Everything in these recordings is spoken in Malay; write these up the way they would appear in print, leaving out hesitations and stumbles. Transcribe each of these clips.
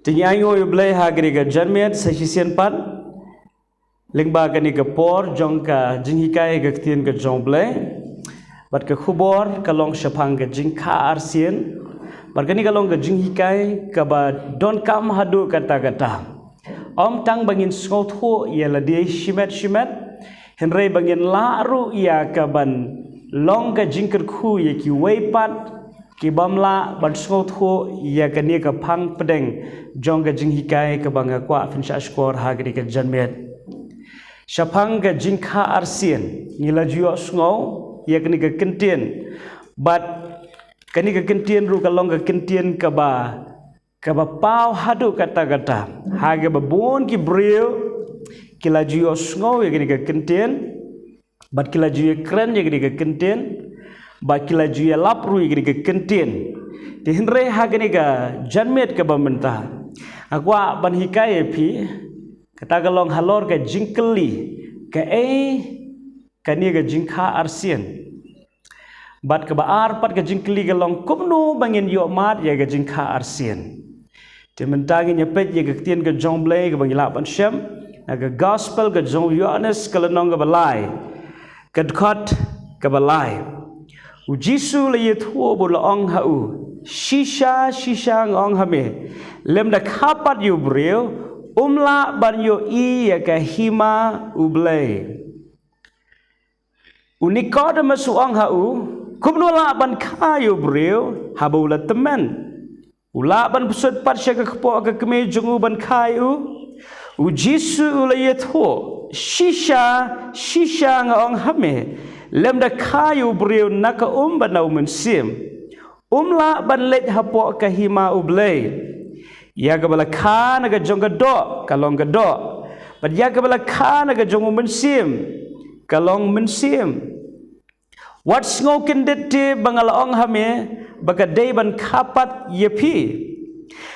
Tingi ayo blay hagri ga janmet sesisian pan lingba kani ga por jong ka jinghikai ga tien ga jong blay bat ka khubor kalong shapang ga jingkha arsien bat kani kalong ga jinghikai ka ba don kam hadu kata kata om tang bangin skotho ya la dia shimet henrei bangin laru ya ka ban long ga jingker khu ya ki weipat ki bamla ban skotho ya kani ka phang pedeng jong ga jinghikai ka banga kwa finsha skor hagri ka janmet shapang ga jingkha arsien ngila juo sngo ya kani ka kentien bat kani ka kentien ru kalong ka kentien ka ba pau hadu kata haga ba bon ki brio kila juo sngo ya kani ka kentien bat kila juo kren ya kani ka kentien ba kila juo lapru ya kani ka kentien ti hinre haga ni ka janmet ka ba mentah akwa ban hikaye pi kata kalong halor ka jingkeli ka kani ka jingkha arsien bat ka baar pat ka jingkeli kalong kumnu bangin yo mat ya ka jingkha arsien te mentagi nyepet ya ka tien ka jongble ka bangila ban shem na ka gospel ka jong yohanes kalanong ka balai ka dkot ka balai u jisu le yethuo bo laong hau shisha ngong hame lem da khapat yu breu umla ban yo ya ka hima ublay Nicodemus uang hau kumnola ban kayu breu habula temen ula ban pusut parsya ka kpo ka keme jungu ban kayu u jisu ula yetho shisha ngong hame lem da kayu breu naka ban au mensim umla ban let hapo ka hima ublay ya ka bala kha naga jong do kalong do bat ya ka bala kha naga jong mensim kalong mensim what's ngokin dette bangalaong hame baka day ban khapat yepi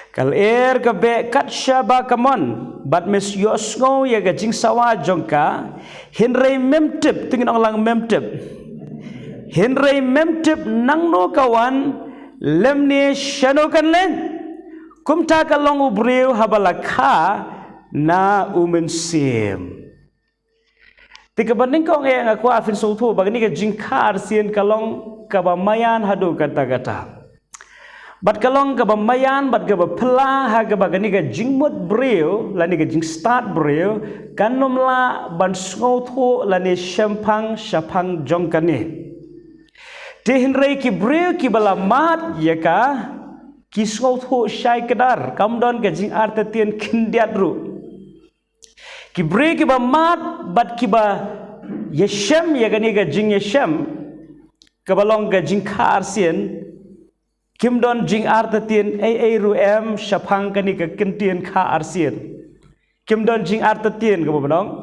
kal ka be katsha ba kamon bat mes yosngo ya ga jing sawa jongka henrei memtip tingin lang memtip henrei memtip nangno kawan lemne shanokan len kumta kalong ubreu habala kha na umensim tika banding kong yang aku afin sultu bagani ka jingkar sien kalong kabamayan hadu kata bat kalong kabamayan bat ka pela ha ka bagani ka jingmut breu lani ka jing start breu kanumla ban sultu lani shapang jongkane tehinrei ki breu ki bala mat yaka ki sultu syai kedar kamdon ka jing arte tien kindiat ru ki bre ki ba mat bat ki ba yeshem ya gani ga jing yeshem kabalong ga jing khar sien kim don jing artatien ru em shapang kani ka kentien kha arsien kim don jing artatien ka bodong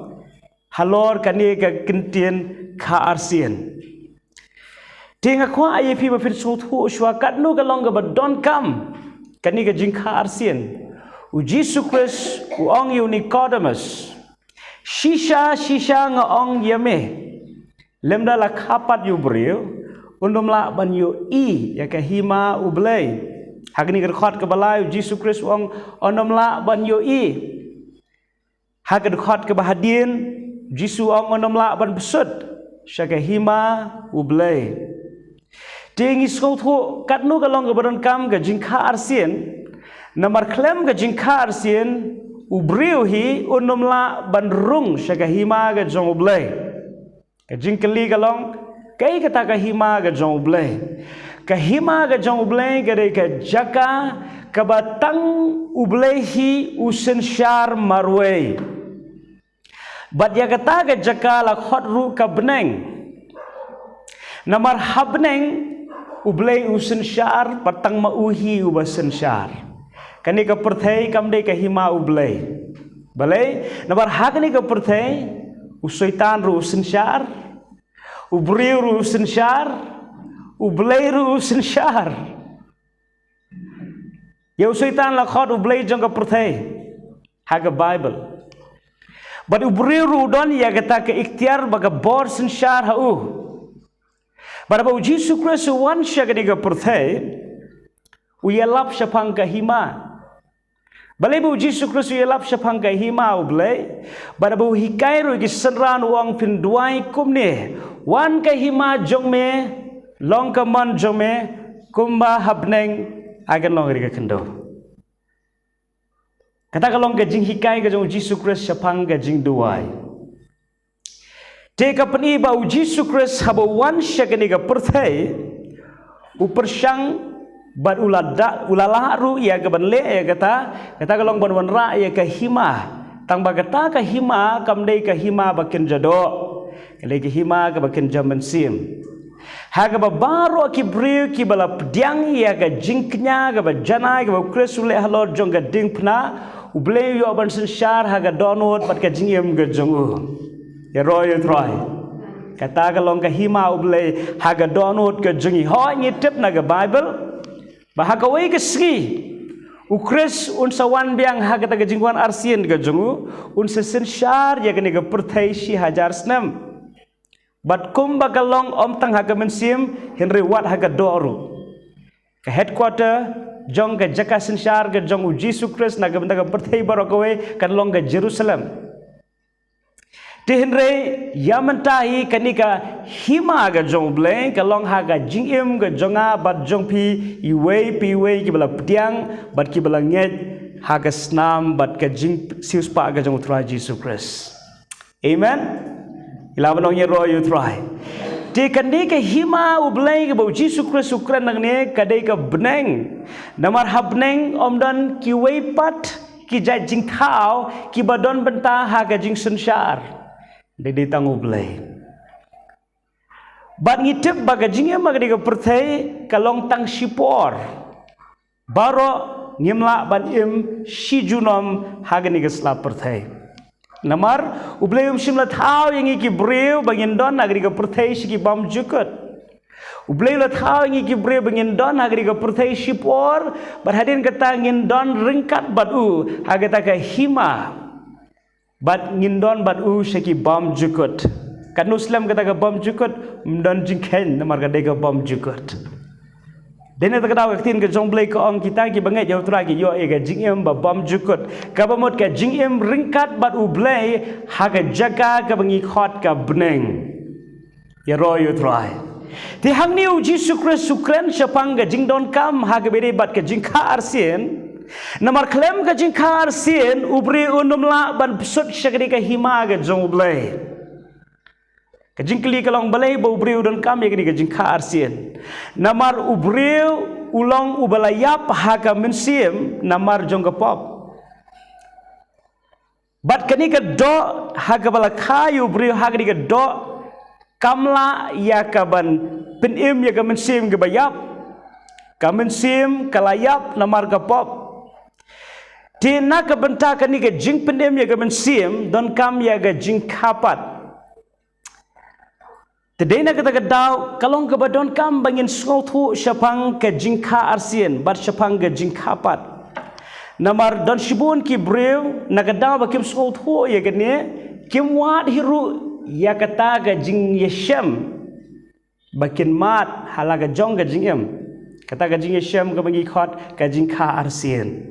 halor kani ka kentien kha arsien tinga kwa ayepi ba fir suthu shwa katnu ka long ga don kam kani ka jing kha arsien u Jesus Christ u ong yu Nicodemus shisha nga ong yame lemda la khapat yu breu undum la ban yu ya ka hima ublay hagni khot ka balai Jesus Christ ong ondom la ban yu hagad khot ka bahadien Jesus ong ondom la ban besut syaka hima ublay tingi skotho katnu ka long ka baron kam ka jingkha arsien namar klem ka jingkha arsien ubreu hi unumla bandrung syaka hima ga jong ublay ka jingkeli galong kai kata ka hima ga jong ublay ka hima ga jong ublay ga ka jaka ka batang ublay hi usen syar marway bat ya kata ga jaka la khot ru ka beneng namar habneng ublay usen syar patang mauhi ubasen syar kani ka perthai kamde ka hima ublay balai nabar hakni ka perthai usaitan ru usensyar ubriu ru usensyar ublay ru usensyar ya usaitan la khot ublay jong ka perthai haga bible but ubriu ru don ya kata ka ikhtiar baga bor sensyar hau baraba Jesus Christ wan syagani ka perthai uyalap syapang ka hima Balai bu Yesus Kristus yelap syapang ka hima ublay. Bada bu hikai ru ki senran uang fin duai kum ni. Wan ka hima jong me long ka man jong me kumba habneng agan long ri ka kendo. Kata kalong ka jing hikai ka jong Yesus Kristus syapang ka jing duai. Te ka pani ba Yesus Kristus haba wan syakani ka perthai upersyang bat ulala ru ya ka banle ya kata kalong ban ra ya ka hima tang ba kata ka hima kamdei ka hima bakin jado kale ka hima ka bakin jaman sim ha ka baro ki briu ki bala pdiang ya ka jingknya ka ba jana ka ba krisule halor jong ka dingpna uble yo ban sensyar ha ka donot bat ka jingem ka jongu ya roy troy kata kalong ka hima uble ha ka donot ka jingi ho ngitip na ka bible bahagawai ke segi ukres unsawan biang hagata ke jingwan arsien ke jungu unsa sensyar ya kene ke perthai si hajar snam bat kum bagalong om tang haga mensim henry wat haga doru ke headquarter jong ke jaka sensyar ke jong Yesus Kristus naga benda ke perthai barokawai kan long ke Jerusalem di henry yamentahi kanika hima ga jong bleng kalong haga jingim ga jonga bat jong pi iwei ki bala ptiang bat ki bala nget haga snam bat ka jing sius pa ga jong tra Jesus Christ amen ilawan ong yero you try di kanika hima u bleng ga Jesus Christ ukran nang ne kadai ka beneng namar habneng omdan ki wei pat ki ja jing thao ki badon benta haga jing sensyar Dede tangu belai. Bat ngitip baga jingnya magadi ka perthai kalong tang sipor. Baro ngimla ban im sijunom hagani ka sla perthai. Namar ublay simla thau yang iki breu bangin don agri ka perthai siki bam jukut. Ublay la thau yang iki breu bangin don agri ka perthai sipor berhadin kata ngin don ringkat batu hagata ka hima. Bat ngindon bat seki bom jukut kan Muslim kata ka bom jukut mdon jingken namar ka dega bom jukut dene tak daw aktin ka jongblay ka ong kita ki bangai jauh tragi yo e ka jingem ba bom jukut ka bamot ka jingem ringkat bat ublay ha ka jaga ka bangi khot ka bneng ya royo try ti hangni Yesus Kristus sukren syapang ka jingdon kam ha ka bere bat ka jingka arsien namar klem ka jingkar sien ubri unumla ban pesut syakri ka hima ka jong ublay ka jingkli kalong balay ba ubri udon kam yakni ka jingkar sien namar ubri ulong ubalayap ha ka mensim namar jong ka pop bat kani ka do ha ka bala kayu ubri ha ka do kamla ya ka ban penim ya ka mensim ka bayap ka mensim kalayap namar ka pop Tina kebentakan ni ke jing pendem ya ke mensim don kam ya ke jing kapat. Tedena kata kedau kalong ke badon kam bangin sngothu syapang ke jing ka arsien bat syapang ke jing kapat. Namar don shibun ki breu nakadau bakim sngothu ya ke ne kim wat hiru ya kata ke jing yeshem bakin mat halaga jong ke jing em. Kata ke jing yeshem ke bangi khot ke jing ka arsien.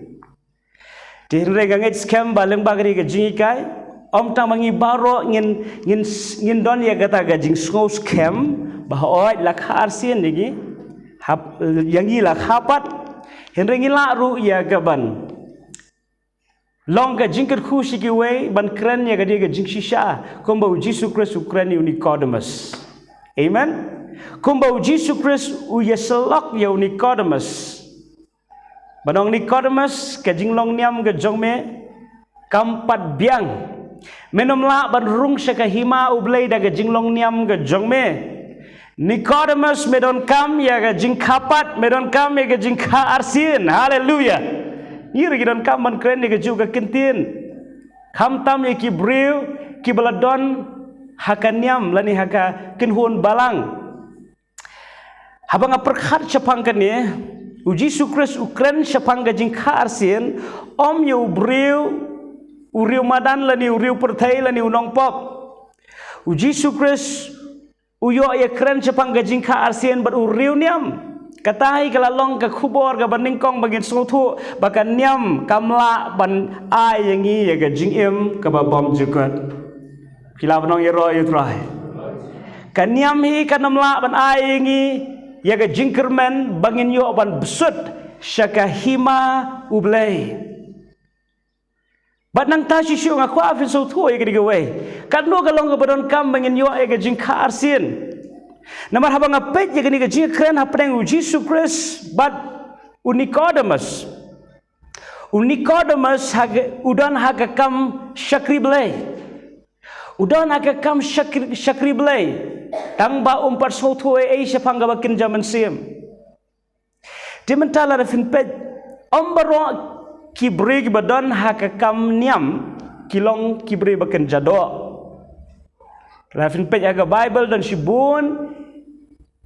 Dihenre ganget scam baleng bagri ke jingi kai om tang mangi baro ngin don ya kata gajing snow scam bah oi la khar sien lagi hap yangi la khapat henre ngila ru ya gaban long ka jingkat khu siki we ban kren ya gadi ga jing shisha komba Jesus Christ Ukraine Nicodemus amen komba Jesus Christ u yeselok ya Nicodemus Banong Nicodemus ke jinglong niam ke jongme kampat biang menomla ban rung syaka hima ublay da ke jinglong niam ke jongme Nicodemus medon kam ya ke jing kapat medon kam ya ke jing ka arsin haleluya ngir gidon kam ban kren ke juga kentin kam tam ya ki breu ki baladon hakaniam lani haka kinhun balang habang perkhat chapang kan ni Yesus Kristus ukren syapang gajing kharsin om yu breu uriu madan lani uriu perthai lani unong pop Yesus Kristus uyo ya kren syapang gajing kharsin bat uriu niam katai kalalong ka kubor ka baningkong bagin sotu bakan nyam kamla ban ai yang i ya ga jingim ka babam jukut kilap nong yero yutrai kan nyam hi kanamla ban ai yang i ya ga jingkermen bangin yo ban besut syaka hima ublay bat nang ta shishu nga kwa fin sotu ya ga digawai kan no kalong ka badon kam bangin yo ya ga jingkar sin Namar habang apet ya gani gaji keren hapeng Jesus Christ but Nicodemus udan hagakam syakri belai udan hagakam syakri belai tang ba umpat sotu ai syapang gabakin zaman sim di mentala fin pet ombaro kibri badan hagakam niam kilong kibri bakin jado Rafin pej aga Bible dan sibun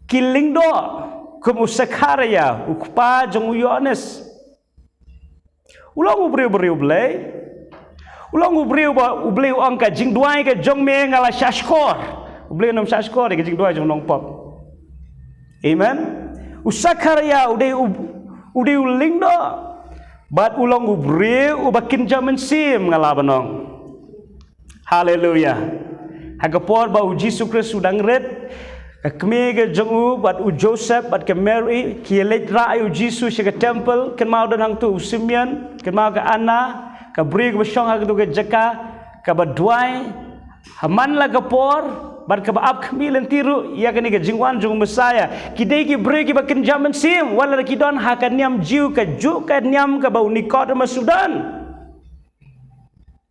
kiling do kum Zakaria ukpa jong Yohanes ulang ubriu blay ulang ubriu angka jing duai ke jong me ngala shashkor ubriu nom shashkor ke jing duai jong nong pop amen Zakaria udai uling do bat ulang ubriu ubakin jaman sim ngala banong haleluya Hagapor ba u Jesus Christ udang red kemege jongu bat u Joseph bat ke Mary kielet ra u Jesus ke temple ken mau dan hang tu Simeon ken mau ke Anna ka brig ba shong hag tu ke jaka ka ba duai haman la gapor bat ka ba ap kemilen tiru ya ke ni ke jingwan jong Messiah kidai ki brig ba ken jaman sim wala ki don hakan nyam jiu ka ju ka nyam ka ba Nicodemus Sudan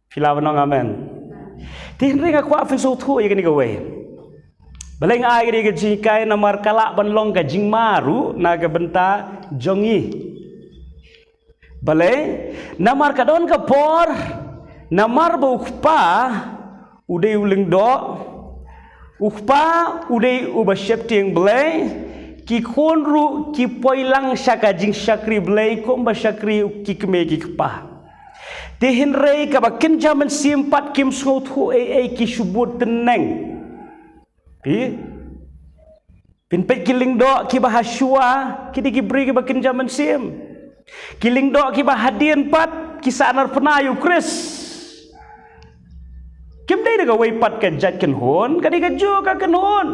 filawanong amen Tinri nga kwa fin so tu ya gani gawe. Baleng ai gani gaji kai namar kala banlong ka jing maru naga benta jongi. Baleng namar kadon ka por namar ba ukpa udai uling do ukpa udai uba shepting blay ki konru ki poilang syaka jing syakri blay ko ba syakri ki keme ki kpa. Tihin rei ka bakin jaman simpat kim sot hu ki subut teneng pi pin kiling do ki bahasua ki di beri ki bakin jaman sim kiling do ki bahadien pat ki sanar penayu Chris kim dei daga wei pat ka jat ken hon ka di ka jo ka ken hon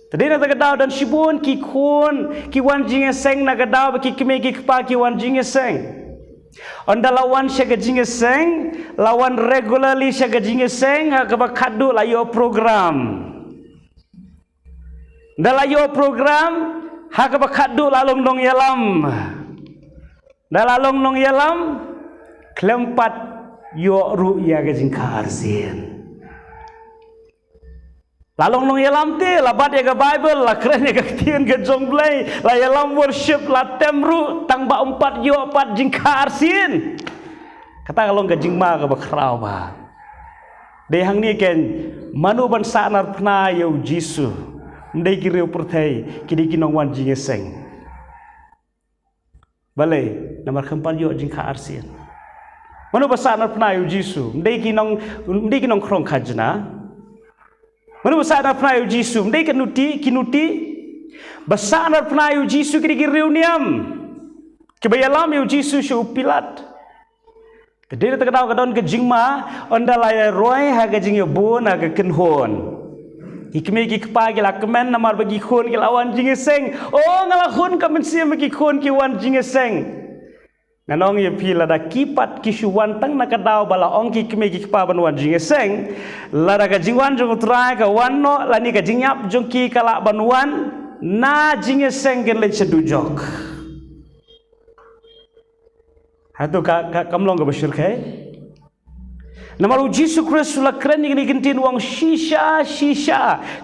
tadi na daga dan sibun ki khon ki wan jinge seng na ga daw ki kime ki pa ki wan jinge seng Onda lawan siya jingeseng, lawan regularly siya jingeseng, hagaba kadu layo program. Dalayo program, hagaba kadu lalong nong yalam. Dalalong nong yalam, kelempat yo ru ya gajing karsin. Lalong nong yalam te, labat ya ga Bible, la keren ya ga tien ga jongblay, la yalam worship, la temru, tang ba umpat yo pat jing karsin. Kata kalau ga jing ma ga bakraw ba. Dehang ni ken manu ban sanar pna yo Jisu. Ndai ki reu pertai, kidi kinong wan jing seng. Balai, namar kempal yo jing karsin. Manu ban sanar pna yo Jisu, ndai kinong krong kajna. Manu besar pernah Yesus, mereka kinuti, besar pernah Yesus kiri reuniam, kebayalam Yesus seupilat. Kediri terkenal kadon kejingma, onda laya roy haga jingyo bon haga kenhon. Hikme ki kepagi la kemen namar bagi khon ki lawan jingeseng. Oh ngalahon kamen sia bagi khon ki wan jingeseng. Nanong ye pila da kipat kisuwan tang nakadaw bala ong ki kime ki pa ban wan jingeseng la da ka jingwan jong trai ka wanno la ni ka jingyap jong ki kala ban wan na jingeseng gen le sedujok hatu ka kamlong ka bashir kai namaru Jesus Christ la kren ni gentin wang shisha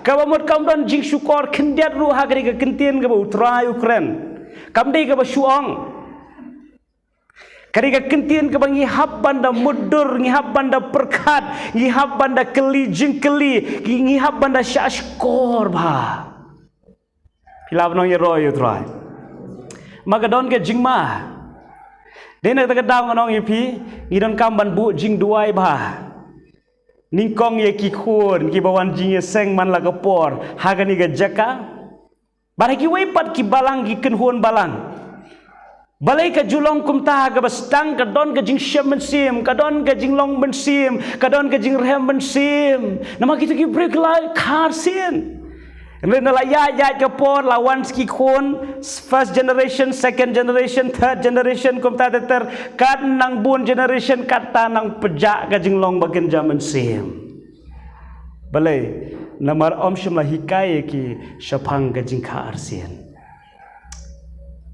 ka bamot kam don jing syukor kendiat ru ha ka kentin ka utrai ukren kam dei ka basuang Karika kentian ke bangi hab banda mudur, ngihab banda perkat, ngihab banda keli jengkeli, ngihab banda syashkor ba. Pilap nong yero yu try. Magadon ke jingma. Dena ta daw nong yipi, ngidon kamban bu jing duai ba. Ningkong ye ki khon, ki bawan jing ye seng man la kapor, haga ni ga jaka. Baragi wepat ki balang ki kenhuan balang. Balai ka julong kum ta ka bastang ka don ka jing syam mensim, ka don ka jing long mensim, ka don ka jing rem mensim. Nama kita ki break lai kar sin. Rena la ya ka por lawan ski kon first generation, second generation, third generation kum ta ter kat nang bun generation kata nang pejak ka jing long bagen jaman sim. Balai namar om shimla hikaye ki syapang ka jing kar sin.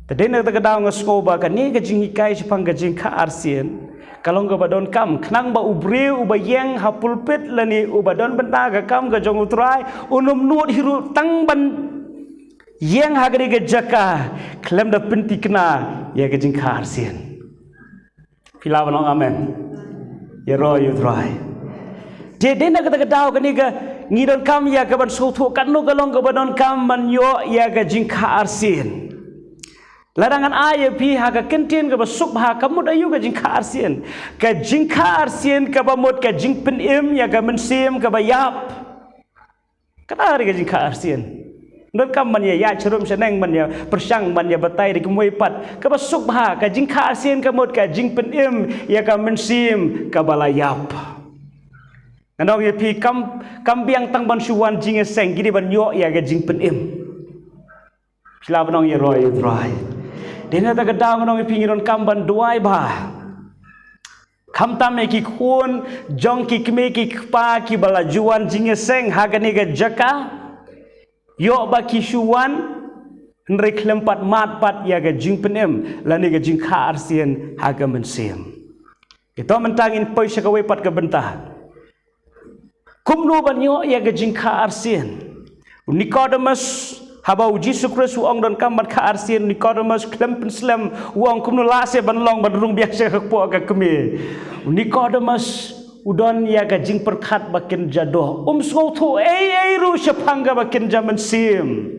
Tadi nak terkadang ngaskoba kan ni kajing hikai sepang kajing ka arsien kalau ngaba don kam kenang ba ubreu ubayeng hapulpit lani ubadon benda ka kam ka jong utrai unum nuot hiru tang ban yeng hagri ka jaka klem da pinti kena ya kajing ka arsien filawan amen ya roy utrai jadi nak terkadang kan ni ka ngidon kam ya ka ban sotu kan no kalong ka badon kam man yo ya kajing ka arsien larangan ayah pihak ke kentien ke besuk bah kamu dayu ke jingka arsien ke bamut ke jing penim ya ke mensim ke bayap kata hari ke jingka arsien nol kam man ya cerum seneng man ya persang man ya batai di kemui pat ke besuk bah ke jingka arsien ke mut ke jing penim ya ke mensim ke balayap nandong ya pi kam biang tang ban suwan jing seng gidi ban yo ya ke jing penim sila banong ya roy. Dena tak kedang nong pingiron kamban duai bah. Kam tam ki kun jong ki kme ki pa ki bala juan jinge seng hagani ga jaka. Yo ba ki shuwan nrek lempat mat pat ya ga jing penem lani ga jing ka arsien haga mensim. Ito mentangin poi syakawe pat ka bentah. Kumno ban yo ya ga jing ka arsien. Nicodemus habau Jesus Kristus uang dan kambat ka arsien Nicodemus klempen slam uang kumno lase banlong badrung biasa ka po ka kemi Nicodemus udon ya ka jing perkat bakin jadoh sngotho ru syapangga bakin jaman sim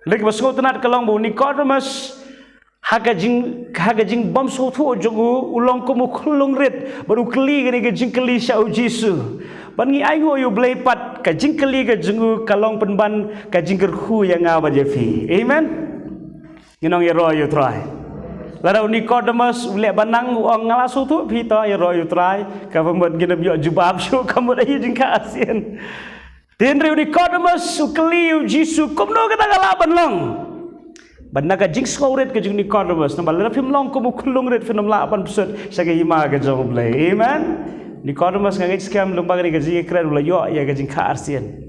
lek basngotenat kalong bu Nicodemus haga jing bom sngotho jogu ulong kumu kulung rit baru keli gani ka jing keli syau Jesus bangi ayo yu bleipat ka jingkeli ka jungu kalong penban ka jingkerhu yang ngawa jefi amen nginong ya roy try lara Nicodemus ule banang uang ngalasu tu pita ya roy try ka pembuat gina biok jubab syu kamu dah jingka asien tenre Nicodemus ukeli jisu kumno kata galaban long banda ka jing skauret ka jing Nicodemus nambal lara film long kumu kulung ret film lapan pesut saga hima ka jong blai amen Nicodemus ngagit skam lumbang ni gaji kran ula yo ya gajing ka arsien.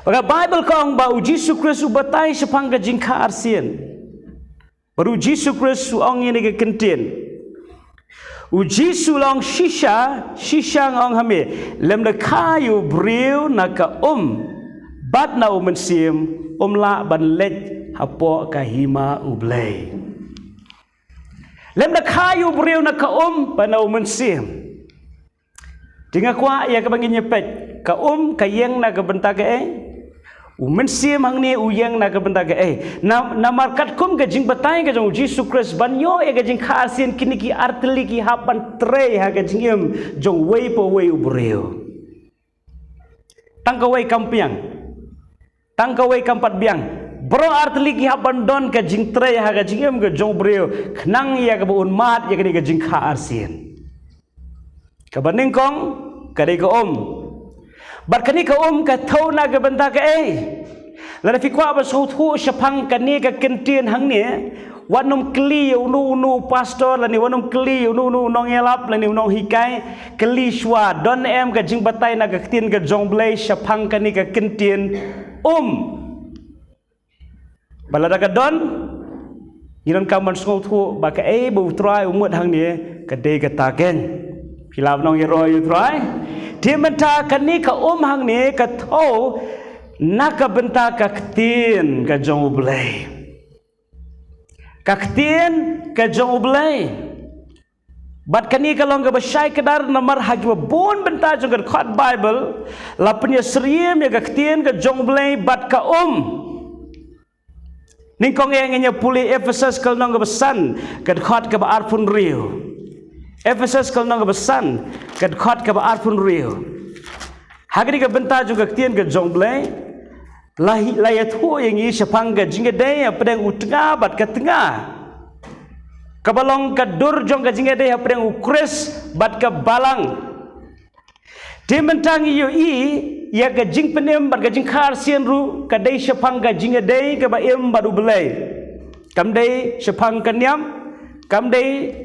Maka Bible kong ba Jesus Kristus batai sepang gajing ka arsien. Baru Jesus Kristus ong ni ga kentien. Uji sulong shisha ngong hame lem de kayu briu na ka bat na mensim la ban let hapo ka hima ublay. Lem de kayu briu na ka ban na mensim Jinga kwa ya ka bangin nyepet ka ka yeng na ka benta ka mensim hang ni uyeng na ka benta ka na markat kum ka jing batai ka jong Jesus Christ banyo ya ka jing ka asin kini ki arteli ki hapan tre ha ka jing jong wei po wei ubreo tangka wei kampiang tangka wei kampat biang bro arteli ki hapan don ka jing tre ha ka jing ka jong breo knang ya ka buun mat ya ka jing ka asin kabaning kong kadai ka barkani ka ka thau na ka banta ka la fi kwa ba so thu syapang kani ka kentien hang ni wanum kli unu pastor la ni wanum kli unu nong elap la ni nong hikai kli shwa don ka jing batai na ka tin ka jongblai syapang kani ka kentien balada ka don ngiron kaman so thu ba ka bu try umut hang ni ka dei ka taken Hilap nong yero yu try. Dia benta kani ka hang ni ka thau nak ka benta ka ktin ka jong ublay. Ka ktin ka jong ublay. Bat kani ka long ka basyai kadar namar hagi bon benta jong ka khot Bible lapnya seriem ya ka ktin ka jong ublay bat ka Ning kong yang nya puli Ephesus kal nong ka besan ka khot ka ba arpun riu. Ephesus kal nang besan kad khot ka arpun rio hagri ka benta juga ktien ka jongblai layat hu yang i sepang ga jinga dei pedang utengah bat ka tengah kabalong ka dur jong ka jinga dei pedang ukres bat ka balang di mentang iyo i ya ga jing penem bat ga jing khar sian ru ka dei sepang ga jinga dei ka ba em badu belai kam dei sepang ka nyam kam dei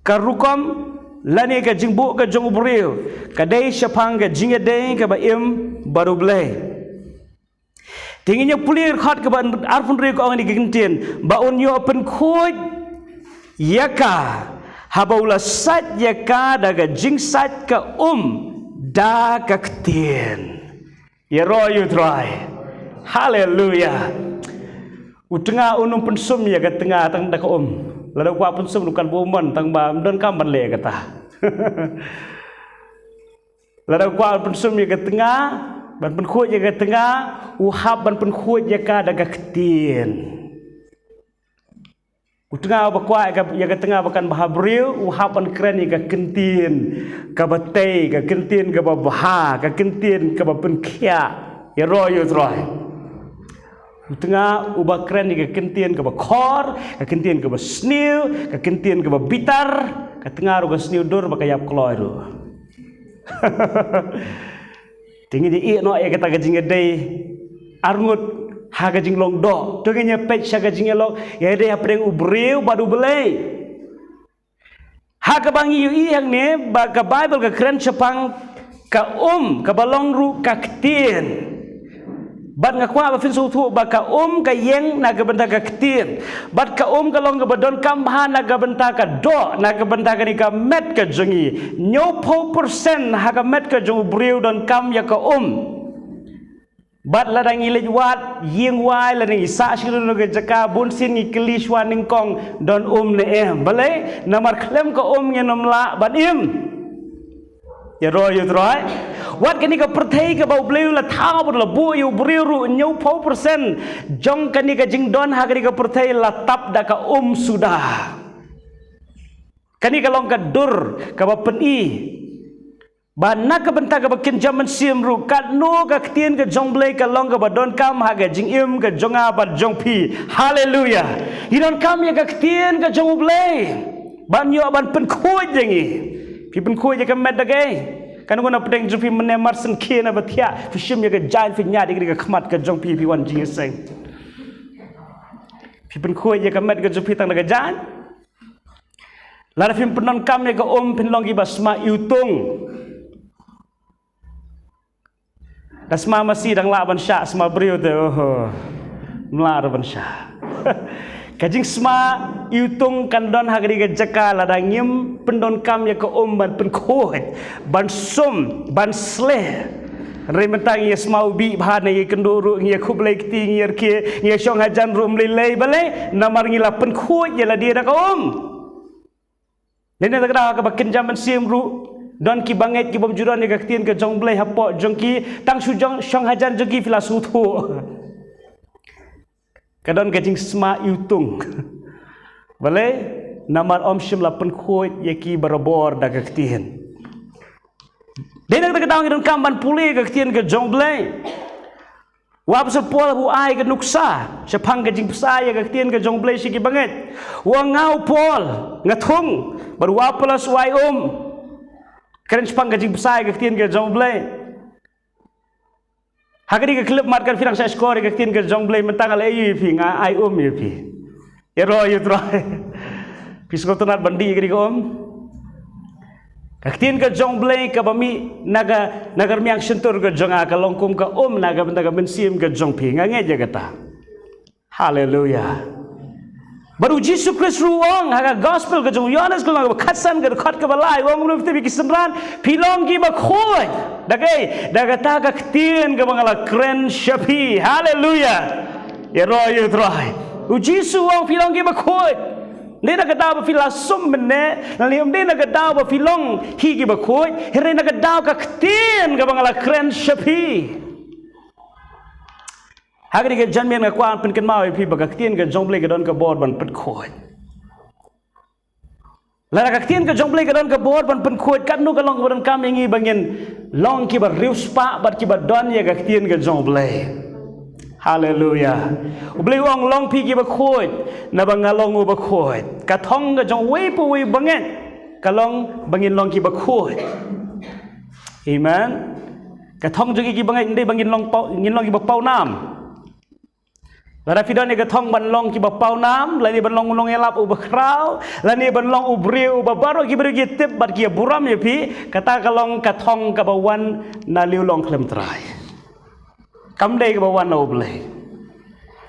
ka rukom lani ka jing bu ka jong ubriu ka dei sepang ga jinga dei ka ba em badu belai tingginya pulir khat ke ban arpun ri ko ang ni gintien ba on yo pen khoj yaka habaula sat yaka daga jing sat ka da ka ktien ya ro you try haleluya utenga unum pensum ya ka tengah tang da ka lada kwa pensum dukan bomon tang ba don kam ban le kata lada kwa pensum ya ka tengah ban pen khoj ya ka tengah uhab ban pen khoj ya ka daga ktien utengah ba kwa ya ka tengah bakan bahabriu uhab ban kren ya ka kentien ka batei ka kentien ka baha ka kentien ka pen khia ya ro yo troi utengah uba kren ya ka kentien ka ba khor ka kentien ka ba sniu ka kentien ka ba bitar ka tengah ro ka sniu dur ba ka yap kloi ro tinggi di no ya kata gajing dei arngut ha gajing long do tengenya pech ha gajing lo ya dei apreng ubreu badu belai ha ka bangi yu yang ne ba ka bible ka kren sepang ka ka balong ru ka ktien bat ngakwa ba fin su thu ba ka ka yeng na ka benta ka ktien bat ka ka long ka badon kam ha na ka benta ka do na ka benta ka ni ka met ka jongi nyo po persen ha ka met ka jong breu don kam ya ka bat ladang ilej wat yeng wai ladang isa shiru no ka jaka bun sin ni klish wan ning kong don ne balai namar klem ka nya nom la bat ya ro yu troi wat kani ka perthei ka bau bleu la thau la bu yu briu ru nyau pau persen jong kani ka jing don ha kani ka perthei la tap da ka sudah kani ka long ka dur ka ba pen i bana ka benta ka bakin jaman sim ru kat no ka ktien ka jong blei ka long ka ba don kam ha ka jing im ka jonga ba jong pi haleluya hi don kam ya ka ktien ka jong blei ban yo ban pen khoj jengi pi pen khoj ka met da ge kan guna pedeng jupi menemar sen kena batia fishim ya ke jain fi nya digri ka khmat ka jong pi wan jing seng pi pen khoi ya ka met ka jupi tang ka jain la fim penon kam ya ka pin long gi basma yutung dasma masih dang la ban sha sma brio te mlar ban sha kajing sma yutung kandon hagri ga jaka ladangim pendon kam ya ka ban pen khoj ban sum ban sleh rementang ya sma ubi bhana ya kenduru ya khublai kti ya ke ya shong hajan rum lei bale namar ngila pen khoj ya la dia da ka nene da ka bakin jaman sim ru don ki banget ki bom juran ya ka tien ka jong blai hapo jong ki tang su jong shong hajan jogi filasu thu kadon kajing sma yutung bale namar shim la pen khoj yaki barabor da ka ktien denang da kadang don kamban puli ka ktien ka jong blai wa pasal pol bu ai ka nuksa sepang kajing psa ya ka ktien ka jong blai siki banget wa ngau pol ngathung baru wa plus wai keren sepang kajing psa ya ka ktien ka jong blai hagari ka klub markan firang sa score ka tin ka jong blay mentang ala yu pi nga ai yu pi ya ro yu tro pisko tonat bandi ka ka tin ka jong blay ka bami nagar miang sentur ka jong ka longkum ka naga benda ka bensim ka jong pi nga nge kata haleluya baru Jesus Christ ruang haga gospel ka jong Yohanes ka lang khatsan ka khat ka balai wong lu ti bikisenran pilong gi ba khoi dagai dagata ka ktien ka mangala kren shapi haleluya ya ro yu trai Jesus wong pilong gi ba khoi ne na ka ba filasum menne nalium ne na ka ba filong hi gi ba khoi here na ka ka ktien ka mangala kren shapi hagri ke janmian ka kwan pen ken mau pi ba ka ktien ka jongle ka don ka bor ban pet khoi lara ka ktien ka jongle ka don ka bor ban pen khoi kat nu ka long ban kam yangi bangin long ki ba rius pa bat ki ba don ya ka ktien ka jongle Haleluya. Ubli wong long pi ki ba khoi na ba ngalong ba khoi. Ka thong ga jong wei pu wei banget. Kalong bangin long ki ba khoi. Amen. Ka thong jong ki banget ndai bangin long ki ba pau nam. Lara fidan ni ka thong ban long ki ba pau nam, la ni ban long elap u ba krau, la ni ban long u bri u ba baro ki bri ki tip bat ki buram ye pi, kata kalong ka thong ka ba wan na liu long klem trai. Kam day ka bawan na ublay.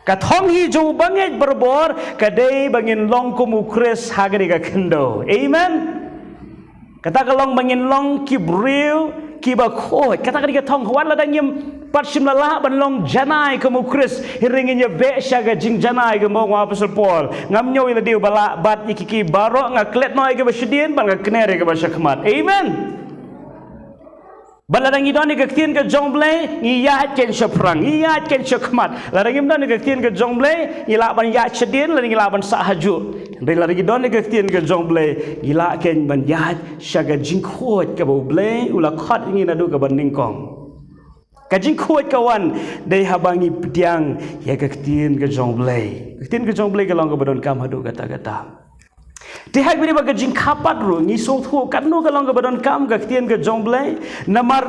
Kathong hi jo banget berbor kadai bangin long kumukres hagari ka kendo. Amen. Kata kalong bangin long kibril kibakot. Kata kadi kathong wan ladang yim patsim lala ban long janai kumukres hiringin ya be syaga jing janai ke mo Apostle Paul. Ngam nyoy la diu bala bat ikiki baro ngaklet noy ke basyidin ban ngaknere ke basyakmat. Amen. Baladang idon ni kektien ke jongble ngiyat ken syafrang ngiyat ken syakmat ladang idon ni kektien ke jongble ngila ban yat sedin ladang ngila ban sahaju ladang idon ni kektien ke jongble ngila ken ban yat syaga jingkhot ke boble ula khat ngin adu ke ban ningkong ka jingkhot kawan dei habangi pediang ya kektien ke jongble ke long ke badon kam hadu kata-kata Tihak bini baga jing kapat ru ni so thu kanu ka long ka badon kam ka tien ka jongble namar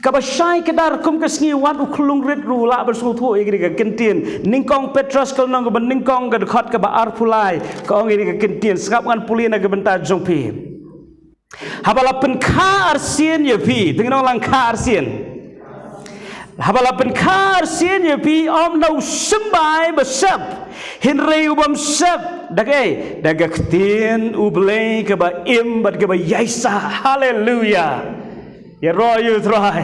ka basai kedar kum ka sngi wan u klung rit ru la ber so thu igri ka kentien ningkong Petrus ka long ka ban ningkong ka khat ka ba ar pulai ka ong igri ka kentien skap ngan pulina ka benta jongpi habala pen kha arsien ye pi tengno lang kha arsien habala pen kha arsien ye pi om no sembai besap Henry ubam sep dagai dagaktin ublay ke ba im bat ke ba yaisa haleluya ya royu try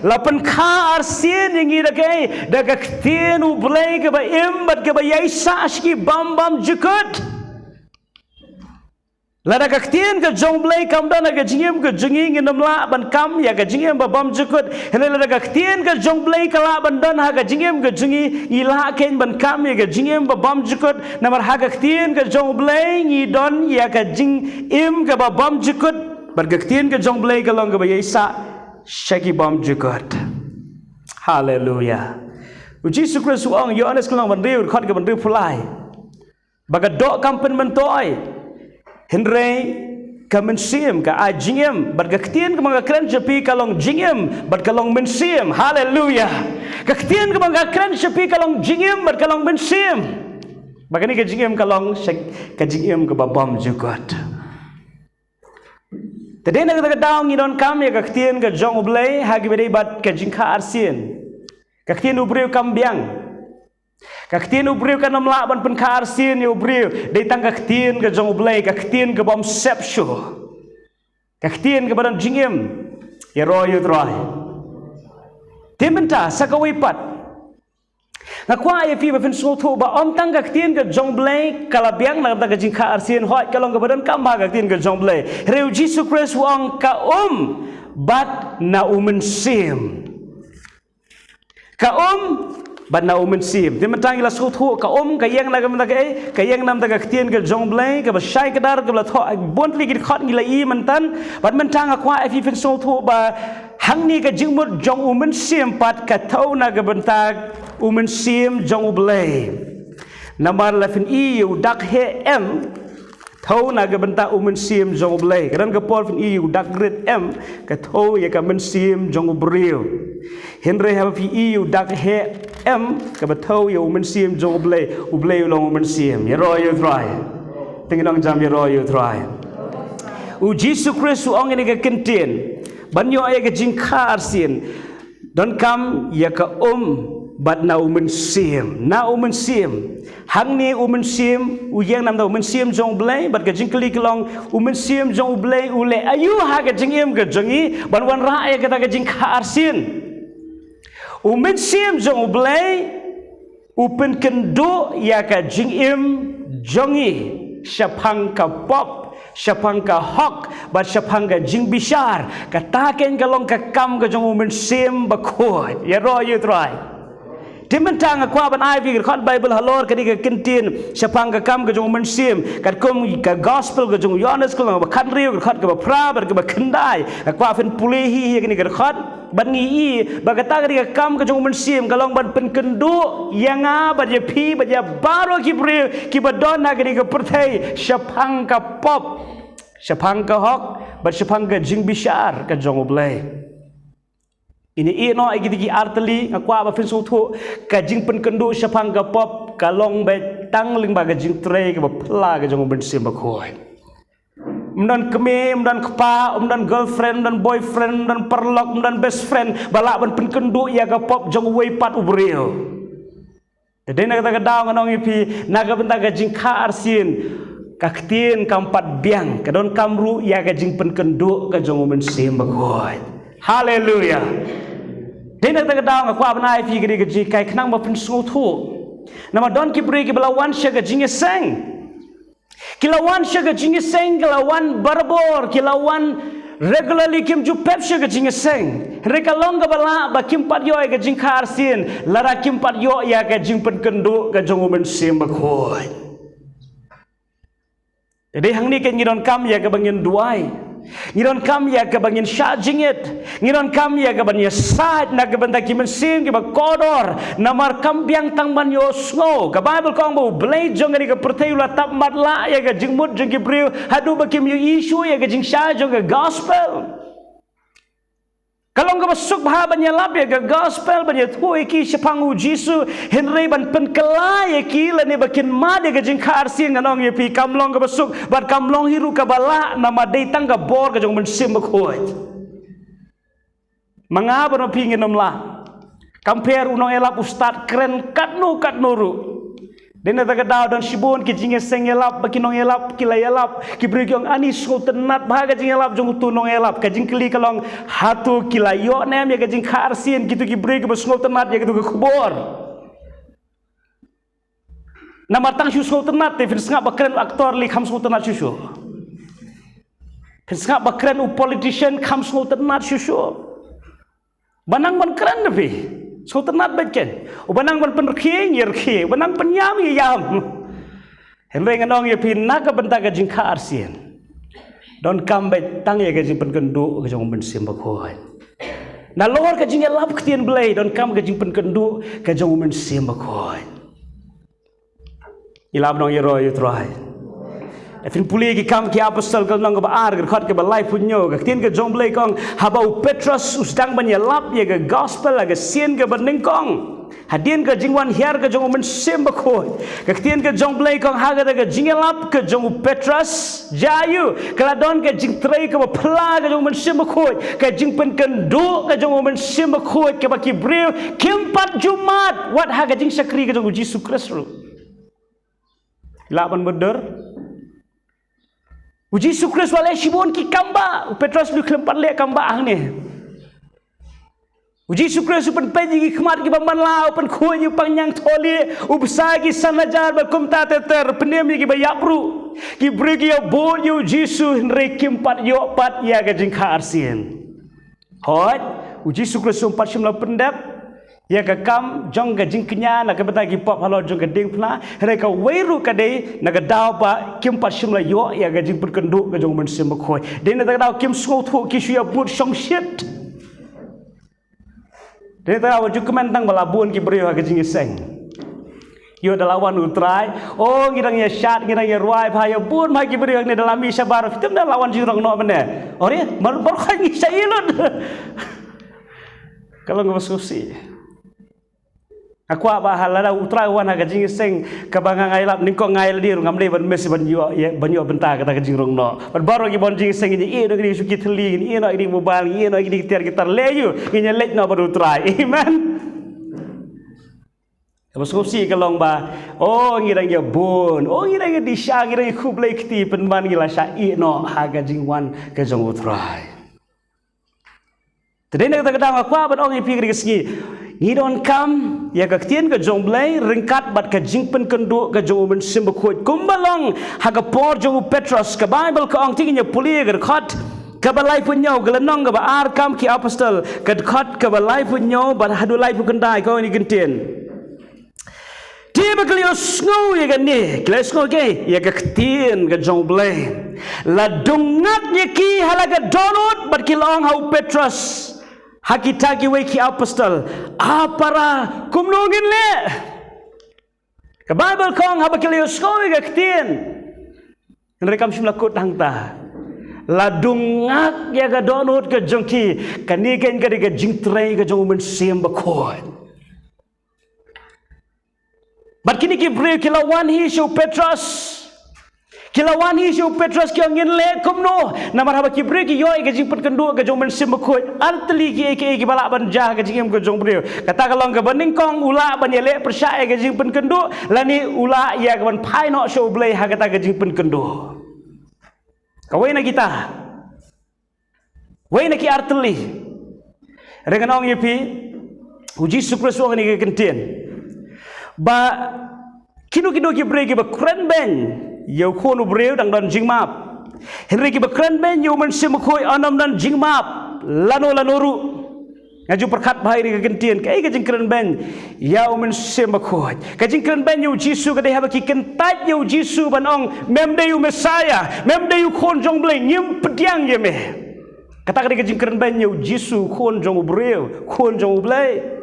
lapan kha arsien ingi dagai dagaktin ublay ke ba im bat ke ba yaisa aski bam jukut Lada kaktien ke jongblay kam dan aga jingim ke jinging inamla ban kam ya ga jingim ba bam jukut hele lada kaktien ke jongblay kala ban dan aga jingim ke jingi ila ken ban kam ya ga jingim ba bam jukut namar haga kaktien ke jongblay ngi don ya ga jing im ke ba bam jukut bar kaktien ke jongblay kalong ke ba yesa shaki bam jukut haleluya Jesus Christ ong Yohanes kalong ban riu khat ke ban riu pulai baga dok kampen mentoi Henry kamensim ka ajingem bergaktien ke mangakran jepi kalong jingem berkalong mensim haleluya gaktien ke mangakran jepi kalong jingem berkalong mensim bagani ke jingem kalong ke jingem ke babam jugot tadi nak kata daung idon kam ya gaktien ke jong ublay hagi bedai bat ke jingka arsien gaktien ubriu kambiang Kaktien ubriu ka namla ban pen ka arsin ni ubriu dei tang kaktien ka jong ublay kaktien ka bom sepsho kaktien ka badan jingem ya royu troy timenta sakawipat ngakwa ya fi ba fen so tho ba om tang kaktien ka jong ublay kalabiang na ta ka jing ka arsin hoi kalong ka badan kam ba kaktien ka jong ublay reu Jesus Christ wang ka bat na umensim ka ban na umensim di mentang ila suthu ka ka yang na gamda ka yang nam ta ka tien ka jongblay ka ba shai ka dar ka la tho bon li ki khat ngila I mentan ban mentang akwa fi fin suthu ba hang ni ka jingmut jong umensim pat ka thau na ka benta umensim jong ublay namar la fin I u dak he em thau na ka benta umensim jong ublay kan ka pol fin I u dak grit em ka thau ya ka mensim jong ubriu Henry have fi iu dak he em ka bathau yo mensim jong ublay long mensim ya roy you try tingilong jam ya roy you try u Jesus Christ ong ini ka kentien banyo ay ka jingkar sin don kam ya ka bat na umensim hang ni umensim u yang nam da umensim jong ublay bat ka jingkli kelong umensim jong ublay ule ayu ha ka jingim ka jongi ban wan ra ay ka ta ka jingkar sin umensim jong ublay upen kendo ya ka jingim jongi syapang ka pop syapang ka hok ba syapang ka jing bishar ka taken ka long ka kam ka jong umensim bakot ya ro you try Di mentang aku ban ai fikir khot Bible halor kadi ka kintin sapang ka kam ka jong mensim kat kum ka gospel ka jong Yohanes ko ba khan riu ka khot ka ba pra ba ka ba khandai aku afen pulehi kini ka khot ban ngi ba ka ta kadi ka kam ka jong mensim ka long ban pen kendu yang ba je phi ba je baro ki bre ki ba don na kadi ka perthai sapang ka pop sapang ka hok ba sapang ka jing bishar ka jong oblai ini ino ai gidi arteli ngakwa ba fin sutu ka jing pen kendu sapang ka pop ka long be tang ling ba ka jing tre ka ba pla ka jong ben sim ba khoi mdan keme mdan kpa mdan girlfriend mdan boyfriend mdan perlok mdan best friend bala ban pen kendu ya ka pop jong wei pat ubreo de na ka daw nganong ipi naga benta ka jing kha arsin ka ktien kampat biang ka don kamru ya ka jing pen kendu ka jong ben sim ba khoi haleluya dena ta daw nga kwa bana fi gri ga ji kai khnang ba pin su thu nama don ki bre ki balawan shaga jinge seng kilawan shaga jinge seng kilawan barbor kilawan regularly kim ju pep shaga jinge seng reka longa bala ba kim pat yo ga jing khar sin lara kim pat yo ya ga jing pen kendu ga jong men sim ba khoi jadi hang ni ken ngidon kam ya ga bangin duai ngiron kam ya ka bangin syajingit ngiron kam ya ka bangin sad na ka banta kimen sim ki ba kodor namar kambiang tang ban yo sngo ka bible kong bo blai jong ni ka pertai la tap mat la ya ka jingmut jing ki briu hadu ba kim yo issue ya ka jing sha jong ka gospel kalong ka masuk bah ban ya lap ya ka gospel ban ya thu ki sipangu jisu henry ban pen kala ya ki la ni bakin ma de ka jing khar sin nganong ye pi kamlong ka masuk ban kamlong hiru ka bala nama dei tang ka bor ka jong men sim ba khoi mangaba no pingin nomla compare unong elap ustad keren katnu katnuru dena taga daw dan sibon ki jinge seng elap bakinong elap kila elap ki brigyong ani so tenat baga jing elap jong tunong elap ka jing kli kalong hatu kila yo nem ya ka jing kharsin gitu ki brig ba so tenat ya gitu ka kubor na matang shu so tenat te fins nga bakren aktor li kham so tenat shu fins nga bakren u politician kham so tenat shu banang ban keren depi so tenat beken ubanang ban penrkhing yerkhi banang penyam yam henre nganong ye pin naga benta ka jing kha arsien don kam be tang ye ka jing pen kendu ka jong ben sim ba khoi na lor ka jing lap ktien blai don kam ka jing pen kendu ka jong ben sim ba khoi ilab nong ye ro yu trai Efin puli ki kam ki apostol kal nang ba ar gar khat ke ba life punyo ka tien ka jong blai kong habau Petrus usdang ban ye lap ye ga gospel ga sien ga ban ning kong hadien ka jingwan hiar ka jong men sem ba khoi ka tien ka jong blai kong ha ga jing lap ka jong Petrus jayu kala don ka jing trei ka ba phla ka jong men sem ba khoi ka jing pen kan do ka jong men sem ba khoi ka ba ki breu kimpat jumat wat ha ka jing sakri ka jong Jesus Kristus laban beder Uji sukres wala sibon ki kamba Petrus lu kelempat le kamba ang ni Uji sukres upan peji ki khmat ki bamban la upan khoi ni pangyang tholi ubsa ki sanajar ba kumta teter penem ki ba yapru ki brigi ya bon yu jisu henre kimpat yo pat ya ga jing kha arsien hot uji sukres umpat simla pendap ya ka kam jong ga jing knya na ka bata ki pop halo jong ga ding pna re ka weiru ka dei na ga daw pa kim pat sim la yo ya ga jing perkendu ga jong men sim khoi de na daw kim sko thu ki shu ya but song shit de daw ju kemen tang bala bun ki brio ga jing seng yo dalawan utrai oh ngirang ya shat ngirang ya ruai pha ya bun ma ki brio ni dalam mi sabar fitum da lawan jurang no bene ore mar bar kha ni sailot kalau ngasusi Aku apa halala utrai wana ka jing seng ka banga ngailap ningko ngail dir ngamle ban mes ban yo ban yo benta kata ka jing rong no ban baro ki bon jing seng ni e no ni suki thli ni e no ni mobile ni e no ni tiar gitar leyu ni lek no ban utrai amen Abas kopsi ka long ba oh ngirang ya bon oh ngirang ya disha ngirang khub le khti pen ban gila sha e no ha ka jing wan ka jong utrai Tadai nak kata aku ban ong pi kri kesgi Ngidon kam ya ka tien ka jong blai ringkat bat ka jingpen kendu ka jong men sim khoi kumbalong ha ka por jong Petrus ka Bible ka ong tingnya puli gar khat ka balai punyo glenong ka ba ar kam ki apostol ka khat ka balai punyo bat hadu lai pu kendai ko ni gentien Dia berkelius ngau ya kan ni, kelius ngau ke, ya ketien ke jong blay. La dungat ya ki halaga donut berkilong hau Petrus. Hakitagi weki apostol. Apara kumnungin le. Ke Bible kong haba kelius ngau ya ketien. Rekam simlakut hangta. La dungat ya ke donut ke jongki, kaniken ke de jing tray ke jong men sim bakot. But kini kibreu kilawan hi siu Petrus. Kilawan hi siu Petrus ki angin le kumno. Namar haba kibreu ki yoi ke jing penkendu ke jong mensim bekoi. Antli ki balak ban jah ke jing ke jong breu. Kata kalong ke bening kong ula ban yele persyai ke jing penkendu. Lani ula ya ke ban pai no siu blay ha kata ke jing penkendu. Kawai na kita. Wai na ki artli. Dengan ong yepi uji sukres wong ni ke kentien. Ba kinu ki breki ba kren ben yo khonu breu dang don jingmap henry ki ba kren ben yo men sim khoi anam dan jingmap lanoru ngaju perkat bahai ri gentien kai ka jing kren ben ya men sim khoi ka jing kren ben yo jisu ka dei ha ki kentat yo jisu ban ong mem de yo mesaya mem de yo khon jong bleng nyim pediang ye me kata ka jing kren ben yo jisu khon jong breu khon jong bleng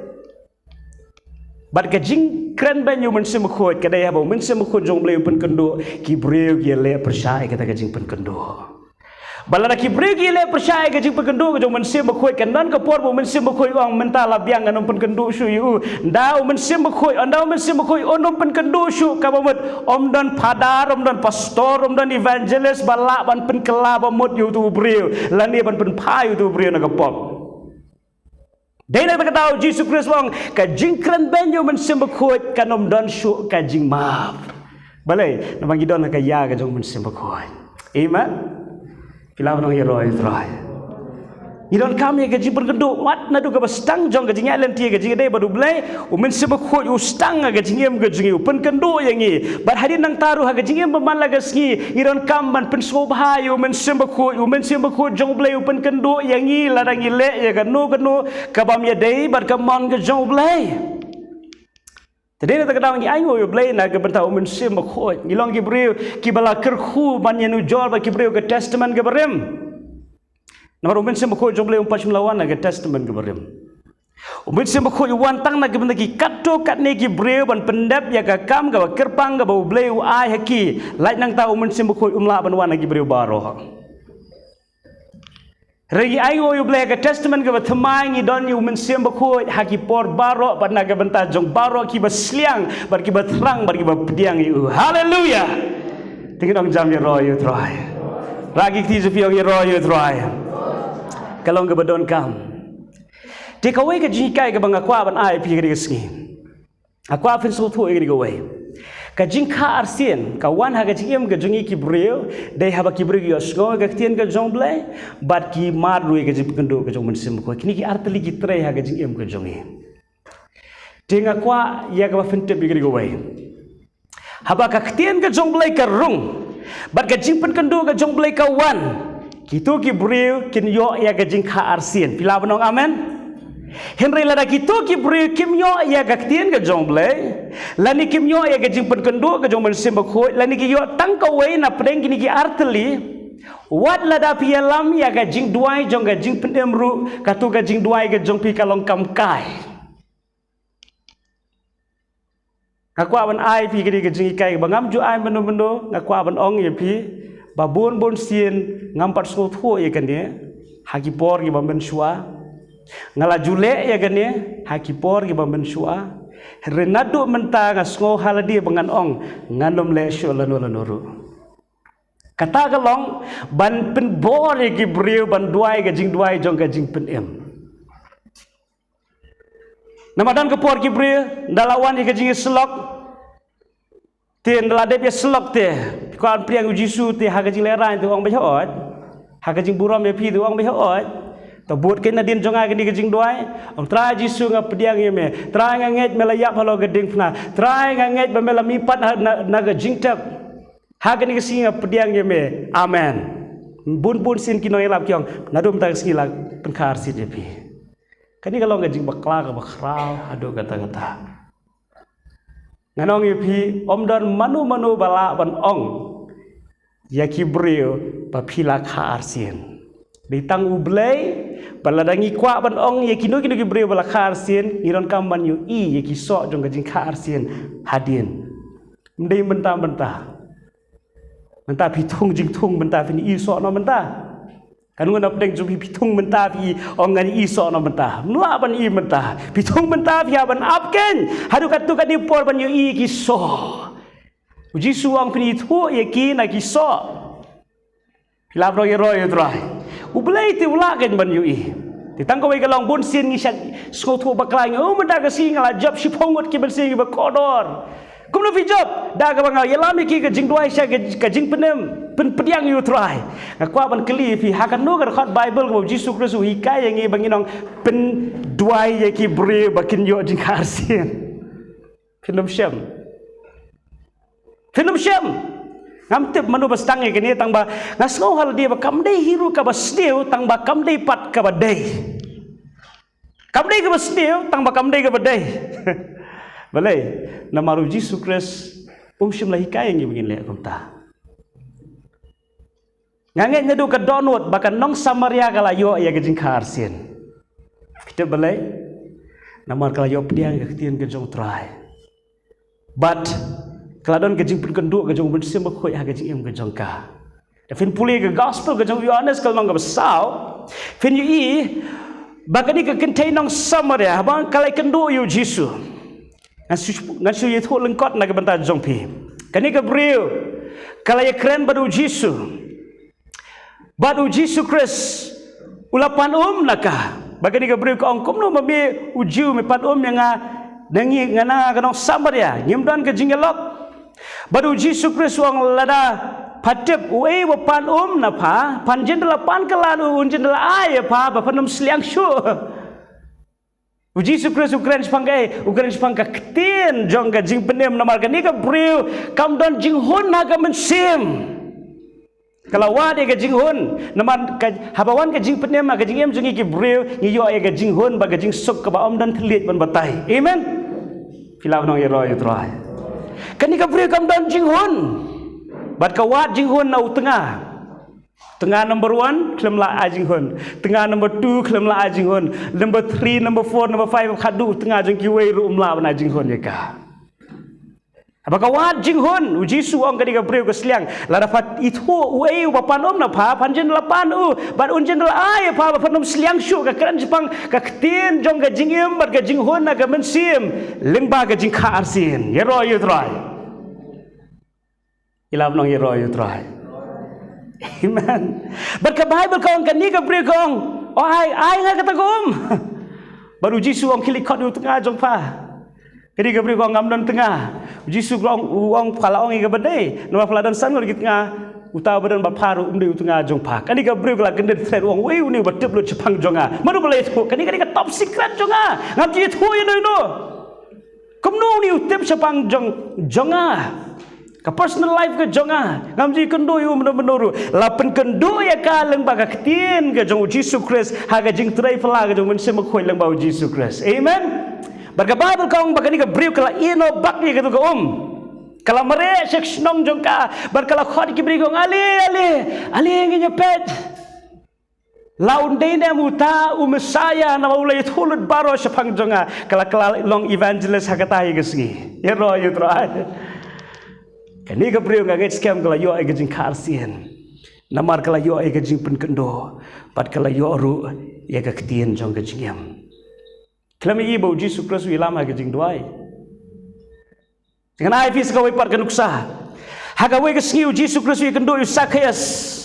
Bat kajing keren banyu mensim khot kadai habo mensim khot jong bleu pen kendo ki breu ki le percaya kata kajing pen kendo balana ki breu ki le percaya kajing pen kendo jong mensim khot kan dan ka por bo mensim khot wang mentala biang anom pen kendo su yu ndau mensim khot andau mensim khot onom pen kendo su ka bamut om dan padar om dan pastor om dan evangelist balak ban pen kela bamut yu tu breu lani ban pen pai tu breu na ka pop Dai nak tahu Jesus Kristus wang kajing keren benyo mensim bekut kanom don syuk kajing maaf. Balai namang gidon nak ya kajong mensim bekut. Amen. Kila nang hero Israel. Gidon kami kajing bergenduk mat nadu ka bastang jong kajing alen tie kajing dai baru belai u mensim bekut u stang kajing em kajing u pen kendo yangi. Bar hari nang taruh kajing em beman lagasngi gidon kamban pen sobhai u mensim bekut jong belai u pen kendo yangi larangi le ya kanu kabam ya dai bar kamon ke jong belai. Tadi nak kata orang ayo yo belai nak bertau mensim bekut. Ngilong kibreu kibala kerkhu ban yanu jol ba kibreu ke testament ke berem. Nomor mensim bekut jong belai umpas melawan ke testament ke berem. Mensim bekut wan tang nak benda ki kato kat ne kibreu ban pendap ya ka kam ka kerpang ka bau belai ai haki. Lai nang tahu mensim bekut umla ban wan kibreu baro. Regi ayo yo belai ke testament ke bertemai ngi don yu mensim bekut haki por baro ban nak benta jong baro ki basliang bar ki batrang bar ki bapdiang yu. Haleluya. Tingin ong jam ya royo try. Ragi ti jepi ong royo try. Kalau ke badon kam. Di kawai ke jikai ke bang akwa ban ai pi ke ski. Akwa fin so thu ke gawai. Ka jingka arsien ka wan ha ke jingem ke jungi ki breu dei haba ki breu yo sko ke tien ke jong blai bat ki mar rui ke jip kendo ke jong mensim ko kini ki arteli ki trei ha ke jingem ke jongi. Ding akwa ya ke fin te bi ke gawai. Haba ka tien ke jong blai ke rung bat ke jing pen kendo ke jong blai ka wan. Kitu ki breu kin yo ya ke jing kha arsien pila benong amen henry lada kitu ki breu kim yo ya ke tien ke jong blai lani kim yo ya ke jing pen kendo ke jong mensim ko lani ki yo tang ka wei na preng kini ki arteli wat lada pialam ya ke jing duai jong ke jing pen emru katu ke jing duai ke jong pi kalong kam kai aku aban ai pi ke jing kai bangam ju ai bendo aku aban ong ye pi babon bon sien ngampat so tho ye kan dia haki por gi bamben shua ngala jule ye kan dia haki por gi bamben shua renado menta ngasngo haladi bangan ong nganom le sho lanuru kata galong ban pen bor ye gi breu ban duai ga jing duai jong ga jing pen em namadan ke por gi breu dalawan ye ga jing slok Tien ladep ya selok te, kuan priang ujisu te hagajing leran tu orang behot, hagajing buram ya pi tu orang behot. Tabut kena din jonga gini gajing doai, orang try jisu ngap pediang ye me, try nganget melayap halo geding pna, try nganget bemela mipat na gajing tap, hagani gasi ngap pediang ye me, amen. Bun sin kino elap kiong, nadum tak skila pengkar si jepi. Kani kalau gajing bakla ke bakrau, aduh kata-kata. nganong ipi omdan manu bala ban ong yaki brio papila kha arsien ditang ublay baladangi kwa ban ong yaki no kinu brio bala kha arsien iron kam ban yu I yaki so jong gajing kha arsien hadin mdei mentah pitung jing tung mentah fini I so no mentah kanungan apdeng jumpi pitung mentah pi ongan I so no mentah mla ban I mentah pitung mentah pi ban apken hadu katu kan dipor ban yu I ki so uji suang pini thu yaki na ki so hilabro ye roy drai ublei ti ulaken ban yu I ditangko wei kalong bun sin ngi syak sko thu baklang mentah ka singala job sipongot ki ban sing ba kodor kumno fi job da ka banga yelami ki ka jing duai sya ka jing penem pediang you try ngakwa ban keli fi hakan no ka khot bible ko Jesus Kristus hikai yang ngi banginong pen duai ye ki bre bakin yo jing karsin film syam ngamtip manu bastang ye kini tang ba ngasno hal dia ba kamdei hiru ka basdeu tang ba kamdei pat ka badai kamdei ka basdeu tang ba kamdei ka badai balai namaru Jesus Kristus syam lahi kai ngi begin le kumta ngangen ngadu ka donut bakan nong Samaria kala yo ya gejing karsin kita balai namar kala yo pediang ka ketien ke jong try but kala don gejing pun kendu ke jong ben sim khoi ha gejing em ke jong ka fin puli ke gospel ke jong Yohanes kala nong ka besau fin yu I bakani ka contain nong Samaria bang kala kendu yu Jesus ngan su ye tho lengkot na ke banta jong pi kani ka brio kala ye kren badu Jesus badu Jesus Kristus ulapan naka bagani ka brio ka ongkom no mabe uju me pan yang nangi ngana kanong Samaria ngimdan ka jingelok badu Jesus Kristus wang lada patep we pan na pa pan jendela pan kalanu jendela ay pa ba panum sliang shu Jesus Kristus Ukraine spangka ketin jong ka jing penem namar ka ni ka brio kam don jing hun na ka mensim kalau wade ka jing hun namar ka habawan ka jing penem ka jing em jong ki brio ni yo ka jing hun ba ka jing sok ka ba om dan thlit ban batai amen filaw nong ye roy trai kani ka brio kam don jing hun bat ka wat jing hun na tengah number 1 klem la ajing hun tengah number 2 klem la ajing hun number 3 number 4 number 5 khadu tengah jeng ki wei ru umla ban ajing hun ya ka apakah wat jing hun uji su ong kadi ka breu ka sliang la dapat itu wei ba panom na pa panjen la pan ban unjen la ai pa ba panom sliang shu ka kran jipang ka ktin jong ka jing em bat ka jing hun na ka mensim lengba ka jing kha arsin ye ro yu trai ilab nong ye ro yu trai amen. Berkat Bible kau kan ni ke beri kau. Oh ai ngai kata kau. Baru Jisu orang kilikot di tengah jong pa. Jadi ke beri kau ngam dan tengah. Jisu orang kalau orang ke bedai. Nama peladan san di tengah. Utau badan baparu di tengah jong pa. Kan ni ke beri kalau kendet thread orang. Wei ni bertep lu Jepang jonga. Mana boleh itu? Kan ni top secret jonga. Ngam ji itu you know. Kamu ni utep Jepang jonga. Ka personal life ke jonga ngamji kendo yu menuru lapen kendo ya ka leng ba ka ketien ke jong Jesus Christ ha ga jing trai pala ke jong men sem khoi leng ba Jesus Christ amen barka Bible kaung ba ni ka briu kala ino bak ni ke tu ka kala mare sek snong jong ka bar kala khod ki bri gong ali ngi nyepet laun dei na muta Mesaya na ulai thulut baro sepang jonga kala long evangelist ha ka tai ke singi ye ro yu trai kani ka brio ngaget scam kala yo ai gajing karsian namar kala yo ai gajing pen kendo pat kala yo ru ya ka ketien jong gajing yam klami ibo Jesus Kristus ilama gajing duai dengan ai fis ka wei pat kanuksa haga wei ka singiu Jesus Kristus kendo yu Sakyas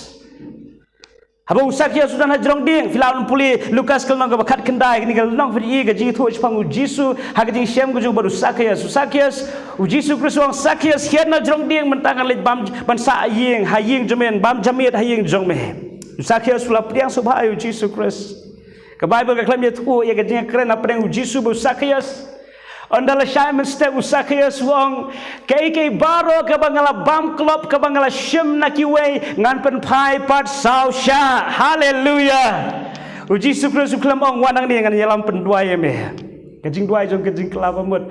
Habang Sakyas sudah najrong ding filaun puli Lukas kelong ka bakat kendai ni kelong fri ga jing thu chpang Jisu haga jing syam ku baru Sakyas u Jisu Kristus wang Sakyas hian najrong ding mentangan lej bam ban sa ying haying jemen bam jamit haying jong me Sakyas pula priang subha u Jisu Kristus ka Bible ka klam ye thu ye ga jing kren apa ding Jisu bu Sakyas Andala Simon step Sakyas wong kay baro ka bangala bam klop ka bangala shim na kiway ngan pen pai pat sau sha hallelujah u Jesus Kristus klam ong wanang ni ngan yalam pen dua ye me Kajing duai jong kajing kelapa mut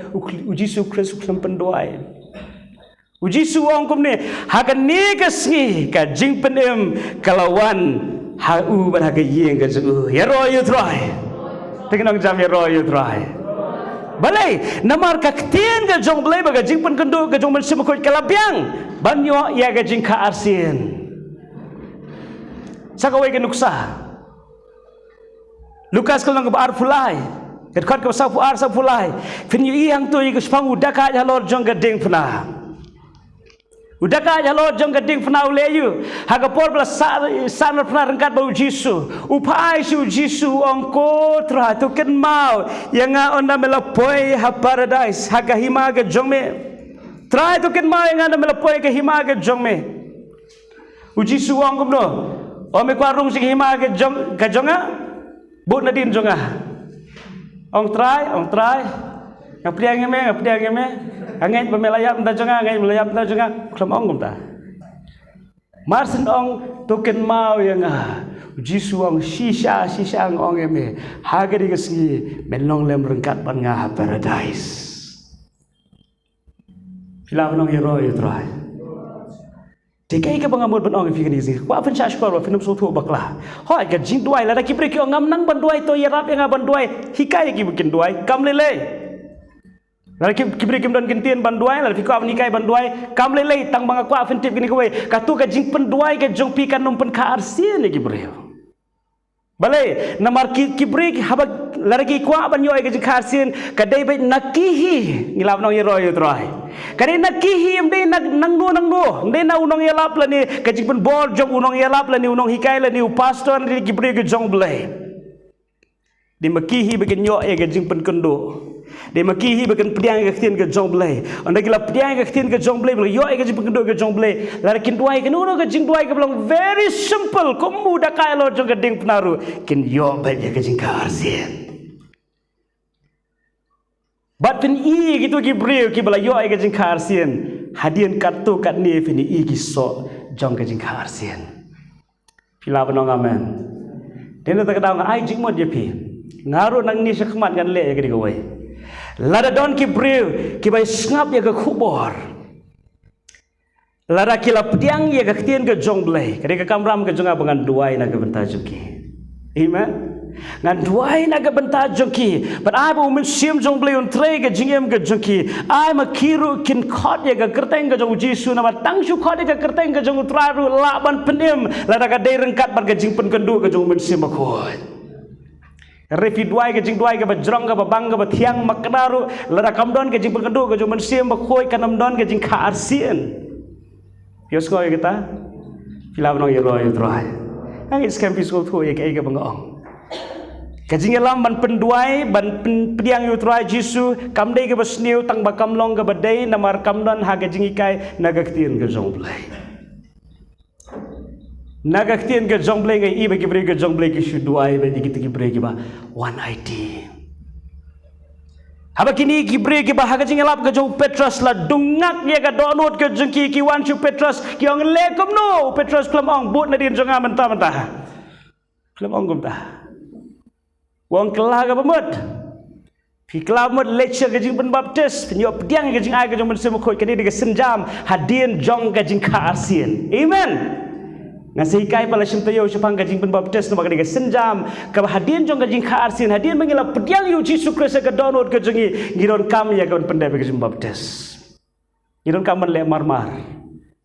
uji su Kristus kem penduai. Uji su ong kum ni hakan ni kasih kajing penem kalawan hau ban haga yeng kajing ya roy utrai. Tengenong jam ya roy utrai. Balai namar kaktien ka jong balai baga jing pen kendo ka jong mensim ko kalabiang banyo ya ka jing ka arsin sakawai ka nuksa Lukas kalau ka ar fulai kat ka sa pu ar sa fulai fin yu ihang tu ka spang udaka ya lor jong ka ding pna udaka ya lor jong ka ding pna uleyu haga por bla san pna rangkat bau jisu upai su jisu ongko tra tu ken mau yang onda melapoi ha paradise haga hima ka jong me try tu ken mau yang onda melapoi ka hima ka jong me ujisu ongkom no ome kwarung sing hima ka jonga bu nadin jonga ong try ngapriang me angai pemelayap ta jonga angai melayap ta jonga klam ong ta marsen ong token mau yang jisu ong shisha ang ong eme hagari gesi menlong lem rengkat ban nga paradise filam nong hero you try Tikai ke bangamur ban ong fikir ni kwa fen sha skor wa finum so thu bakla hoi ga jing duai la da kibre ki ngam nang ban duai to yarap yang ban duai hikai ki bikin duai kam lele la kibre kim don kentien ban duai la fikau nikai ban duai kam lele tang bang kwa fen tip gini kowe ka tu ka jing pen duai ka jong pi kan num pen ka arsia ni kibre balai namar kibre haba largi kwa ban yo ka jing ka arsia ka dei bai nakihi ngilap nong yero yo trai kare nakihi mde nang no mde na unong yalap la ni ka jing pen bor jong unong yalap la ni unong hikai la ni pastor ni kibre ka jong blai di makihi bagen yo e ka jing pen kendo de makihi bagen pdiang ka tien ka jong blai onda gila pdiang ka tien ka jong blai yo e ka jing pen kendo ka jong blai lar kin duai ka no ka jing duai ka belong very simple ko muda kai lo jong ka ding penaru kin yo ba ka jing ka arsien bat pin i gitu ki breu ki bala yo ai ka jing ka arsien hadien kartu kat ni pin i ki so jong ka jing ka arsien pila banong amen den ta ka daw ai jing mod ye pi ngaru nang ni sakmat kan le ka di gawai lada don ki breu ki bai ngap ya ka khubor lara ki la pdiang ya ka tien ka jong blai ka ka kamram ka jonga bangan duai na ka benta juki amen ngan duai na ka benta juki but I bu min sim jong blai on tre ka jingem ka juki I ma kiru kin khot ya ka kerteng ka jong jisu na tang su khot ya ka kerteng ka jong traru la ban penem lara ka dei rengkat ban ka jing pen kendu ka jong min sim ba khot refi duai ke jing duai ke bajrong ke babang ke bathiang maknaru lara kamdon ke jing pengendu ke juman sim bakhoi kanam don ke jing ka arsien pios ko kita filam nong yero yotrai ang is campus ko thu ek ek bangong ke jing lam ban penduai ban pediang yotrai jisu kamdei ke basniu tang bakam long ke badai namar kamdon ha ke jing ikai nagaktien ke jong blai nagaktien ke jong blai ngai i bagi bre ke jong blai ke shuduai bagi kita ki bre ke ba 180 haba kini ki bre ke ba ha ke jing lap ke jong Petrus la dungak ye ka donot ke jong ki wan chu Petrus ki ong le kom no Petrus klam ong but na din jong amanta manta klam ong gum ta wong kela ka bamut pi klamut lecture ke jing ben baptis penyo pediang ke jing ai ke jong ben semkhoi ke ni ke senjam hadien jong ke jing ka arsien amen ngasih kai pala sim tayo supang kajing pen baptis no magadiga senjam ka hadien jong kajing ka arsin hadien mangila pediang yu Yesus Kristus ka download ka jongi giron kam ya ka pendai kajing baptis giron kam le marmar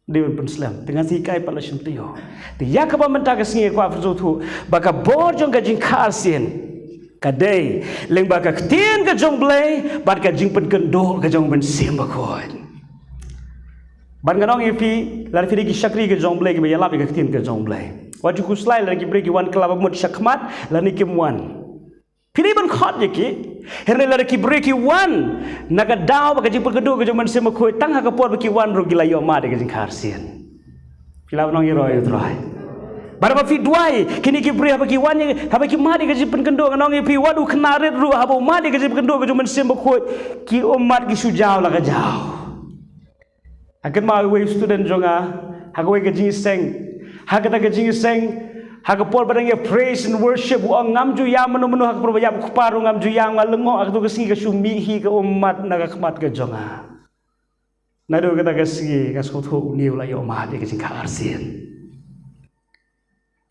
deun pen slam dengan si kai pala sim tayo ti ya ka ba menta ka singi ko afzu thu baka bor jong kajing ka arsin kadai leng baka tien ka jong blai bat ka jing pen kendol ka jong ben sim ba khoi ban ganong ipi lar firi ki shakri ke jong blai ke yala be tin ke jong blai waju ku slai lar ki bre ki wan klaba mut shakmat lar ni kim wan firi ban khot ye ki herne lar ki bre ki wan naga daw ba ka jing pergedu ke jong man sem khoi tang ha ka por ki wan ro gila yo ma de ke jing kharsien fila nong yero yo trai barba fi duai kini ki bre ha ki wan ye ha ki ma de ke jing pergedu ganong ipi wadu knaret ru ha bo ma de ke jing pergedu ke jong man sem khoi ki umat ki sujau la ka jauh akan mau we student jonga hagwe ke jing seng hagata ke jing seng Hagapol barangnya praise and worship uang ngamju yang menu-menu hak perbayam kuparu ngamju yang ngalengok aku kesi ke sumihi ke umat naga kemat ke jonga. Nado kata kesi kaskutu niu la yo umat ke singkar arsin.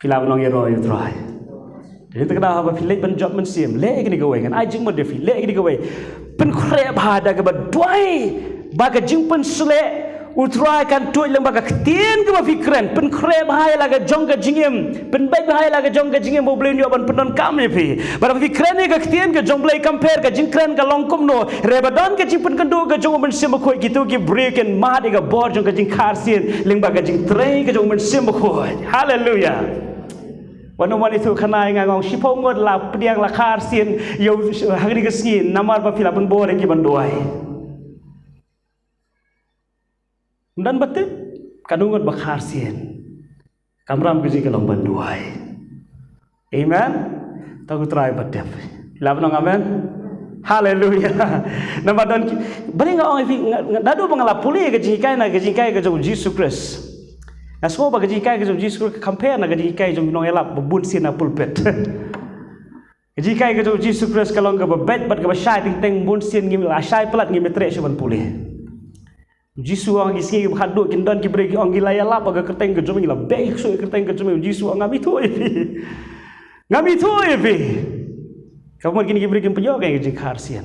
Filam nong yero yo try. Jadi terkena apa filek ban job mensim le gini gawe kan ajing mo defi le gini gawe. Pen krep hada ke badwai baga jingpen sele utrai kan tuai lembaga ketien ke fikran pen krep hai laga jongga jingem pen baik hai laga jongga jingem bo blei nyoban penon kam ne pi bara fikran ne ke ketien ke jong blei compare ke jingkran ke longkom no rebadon ke jingpen kendo ke jong men sim khoi gitu ke break and mad ke bor jong ke jing kharsin lembaga jing trei ke jong men sim khoi haleluya. Wanu itu kanai ngangong sipongod la pediang la kharsin yo hagri kesin namar ba filapun bore ki banduai. Dan betul kadungot ba kharsin. Kamram kiji kalong banduai. Amen. Tahu try betul. Labno amen. Haleluya. Nama don bari ngong ifi dadu bangala puli ke jikai na ke jikai ke Jesus Christ. Na semua bagi jikai ke Jesus Christ compare na ke jikai jong nong elap bebun sin na pulpit. Jikai ke Jesus Christ kalong ke bebet bat ke syai ting ting bun sin ngim la syai pelat ngim tre suban puli. Jesus ang isi haduk kindan ki breki ang gilaya lap aga kerteng ke jom ngila baik so kerteng ke jom Jesus ang ngami tu evi. Ngami tu evi. Kamu kini ki breki penyo ke jing kharsian.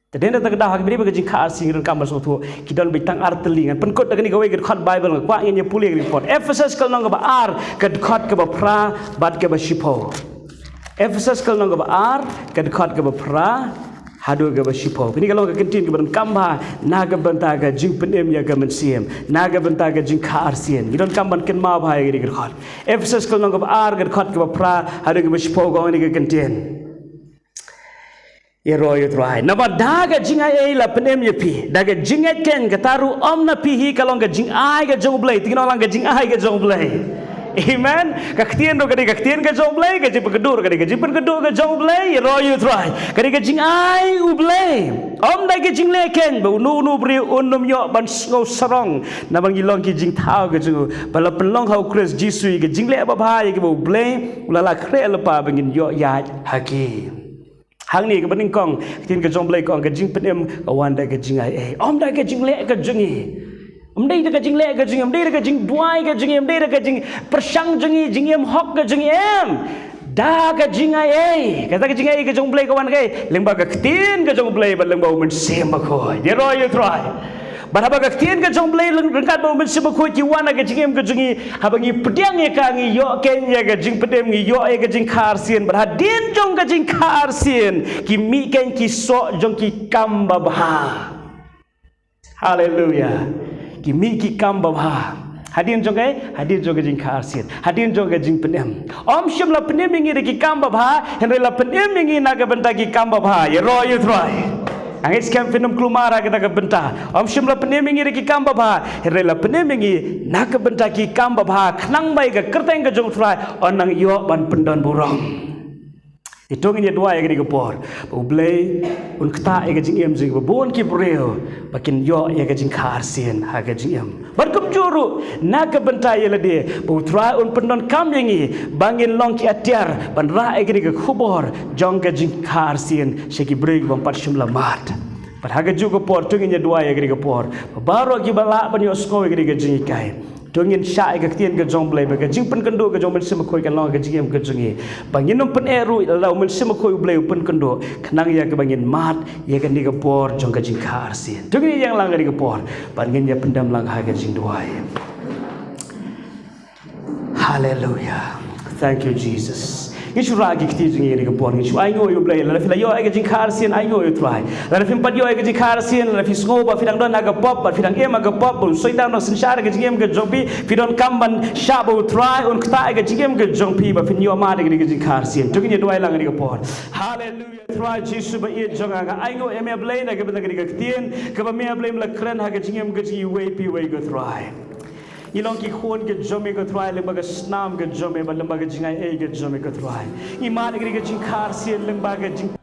Tadenda tagada hak beri bagi kharsi ngiran kamar sotu kidan bitang artelingan penkot dagani gawe ged khot bible kwa ngin puli report Ephesus kal nang ba ar ged khot ke ba pra bat ke ba shipo Ephesus kal nang ba ar ged khot ke ba pra hadu ke ba shipo ini kalau ke kentin ke ban kamba naga banta ga jing penem ya ga mensiem naga banta ga jing kharsien gidan kamban ken ma bhai ged khot Ephesus kal nang ba ar ged khot ke ba pra hadu ke ba shipo ga ini ke kentin Yeroy try. Nama daga jingai la penem yepi. Daga jingai ken kataru om na pihi kalong ga jing ai ga jong blai. Tingin orang ga jing ai ga jong blai. Amen. Kaktian do kadi kaktian ga jong blai. Ga jipen kedur kadi ga jipen kedur ga jong blai. Yeroy try. Kadi ga jing ai u blai. Om daga jing le ken. Ba nu bri unum yo ban ngau sarong. Nabang ilong ki jing tau ga jong. Bala penlong hau Chris Jisui ga jing le ba bhai ga bu blai. Ulala kre lepa bangin yo ya haki. Hang ni ke bening kong tin ke jong blai kong ke jing penem kawan da ke jing ai om da ke jing le ke jingi om dai da ke jing le ke jing om dai da ke jing duai ke jing om dai da ke jing persang jingi jing em hok ke jing em da ke jing ai kata ke jing ai ke jong blai kawan ke lengba ke tin ke jong blai ba lengba men sem ko ye ro you try Baraba kaktian ke jong blai lengkat bau men sem ko ki wana ke jing em ke jingi habangi pediang ye ka ngi yo ken ye ke jing pedem ngi yo ye ke jing kharsien berhadin jong ke jing kharsien ki mi ken ki so jong ki kamba bah haleluya ki mi ki kamba bah hadin jong ke jing kharsien hadin jong ke jing pedem om shim la pedem ngi ki kamba bah henre la pedem ngi naga benta ki kamba bah ye ro you try Angin sekian film kelumara kita ke bentah. Om shimla penemingi reki kamba bah. Herela penemingi nak ke bentah ki kamba bah. Kenang baik ke kerteng ke jong try. Onang yo ban pendon burung. Itu ini dua yang digepor. Ublay un kata yang jing em jing babon ki breo. Bakin yo yang jing kharsin ha jing em. Barkum juru nak ke bentah ye lade. Bu try un pendon kam yangi bangin long ki atiar ban ra yang ke khubor jong ke jing kharsin sheki breg bang pat shimla mat. Pat ha juga por tu ini dua yang digepor. Baru ki bala ban yo sko yang jing kai. Tungin syai ke tian ke jong blai ba ke jing pen kendo ke jong men sem khoi kan long ke jing em ke jingi bangin pen eru la men sem khoi blai pen kendo kenang ya ke bangin mat ya ke ni ke por jong ke jing kharsin tungin yang lang ke por bangin ya pendam lang ha ke jing duai hallelujah thank you Jesus Ngishu ragi kiti jingi ni ke por ngishu ai ngo yo blai la fila yo ai ke jing kharsin ai ngo yo try la fim pat yo ai ke jing kharsin la fi ngo ba fidang don aga pop ba fidang em aga pop bun soidam no sinshara ke jing em ke jongpi fidon kamban shabu try un kta ke jing em ke jongpi ba fin yo ma de ke jing kharsin tugin ye duai lang ni ke por hallelujah try Jesus ba ye jonga ga ai ngo em blai na ke ba ke kitien ke ba me blai la kren ha ke jing em ke ji way pi way go try Ilong ki khon ke jome ko try lembaga snam ke jome ba lembaga jingai e ke jome ko try iman ke jing kharsin lembaga jing